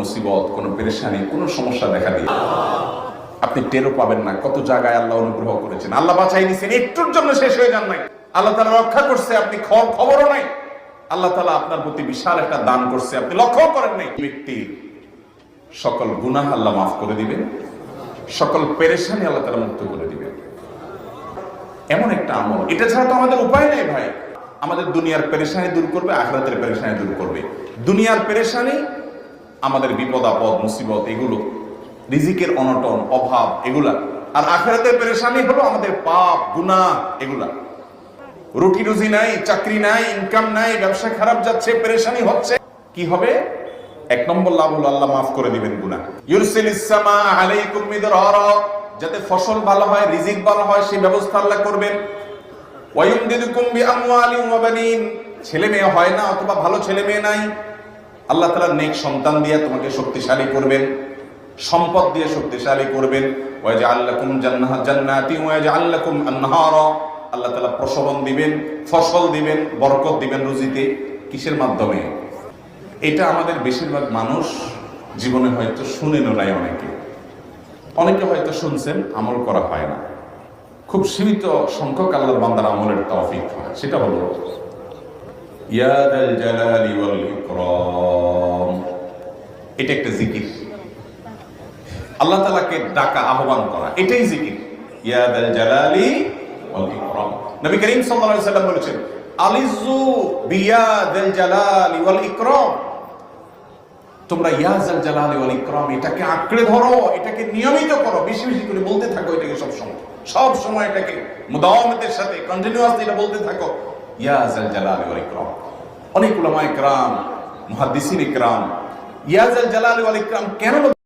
মুসিবত, কোনো পেরেশানি, কোনো সমস্যা দেখা দিয়ে আপনি টেরও পাবেন না কত জায়গায় আল্লাহ অনুগ্রহ করেছেন। আল্লাহ বাঁচাই নিছেন, একটুর জন্য শেষ হয়ে যান নাই। আল্লাহ তাআলা রক্ষা করছে, আপনি খবরও নাই। আল্লাহ তাআলা আপনার প্রতি বিশাল একটা দান করছে, আপনি লক্ষ্য করেন নাই। ব্যক্তি সকল গুনাহ আল্লাহ মাফ করে দিবেন, সকল পেরেশানি আল্লাহ তাআলা মুক্ত করে দিবেন। এমন একটা আমল, এটা ছাড়া তো আমাদের উপায় নেই ভাই। আমাদের দুনিয়ার পেরেশানি দূর করবে, আখিরাতের পেরেশানি দূর করবে। দুনিয়ার পেরেশানি আমাদের বিপদ আপদ মুসিবত, এগুলো রিজিকের অনটন অভাব এগুলা, আর আখিরাতের পেরেশানি হলো আমাদের পাপ গুনাহ এগুলা। রুটি রুজি নাই, চাকরি নাই, ইনকাম নাই, ব্যবসা খারাপ যাচ্ছে, পেরেশানি হচ্ছে, কি হবে? এক নম্বর লাভ হলো আল্লাহ মাফ করে দিবেন গুনাহ। ইউরসিলিস সামা আলাইকুম মিদরারা, যাতে ফসল ভালো হয়, রিজিক ভালো হয়, সেই ব্যবস্থা আল্লাহ করবেন। ওয়ায়ুমদিদুকুম বিআমওয়ালিন ওয়া বানিন, ছেলে মেয়ে হয় না অথবা ভালো ছেলে মেয়ে নাই, আল্লাহ তাআলা নেক সন্তান দিয়ে তোমাকে শক্তিশালী করবেন, সম্পদ দিয়ে শক্তিশালী করবেন। ওয়াজআল লাকুম জান্নাতি ওয়াজআল লাকুম আনহারা, আল্লাহ তাআলা প্রসবন দিবেন, ফসল দিবেন, বরকত দিবেন রুজিতে। কিসের মাধ্যমে? এটা আমাদের বেশিরভাগ মানুষ জীবনে হয়তো শুনেনও নাই, অনেকে হয়তো শুনছেন, আমল করা হয় না। খুব সীমিত সংখ্যক আল্লাহর বান্দার আমলের তৌফিক হয়। সেটা হলো ইয়া দাল জালালি ওয়াল ইকরাম, এটা একটা জিকির। আল্লাহ তাআলাকে ডাকা, আহ্বান করা, এটাই জিকির। ইয়া দাল জালালি ওয়াল ইকরাম। নবী করিম সাল্লাল্লাহু আলাইহি ওয়াসাল্লাম বলেছেন, আলিজু বিয়া দাল জালালি ওয়াল ইকরাম, তোমরা ইয়া দাল জালালি ওয়াল ইকরাম এটাকে আঁকড়ে ধরো, এটাকে নিয়মিত করো, বেশি বেশি করে বলতে থাকো এটাকে, সব সময় এটাকে মুদাওয়ামাতের সাথে কন্টিনিউয়াসলি এটা বলতে থাকো, ইয়া দাল জালালি ওয়াল ইকরাম। অনেক উলামায়ে কেরাম, মুহাদ্দিসিন ইকরাম ইয়া দাল জালালি ওয়াল ইকরাম কেন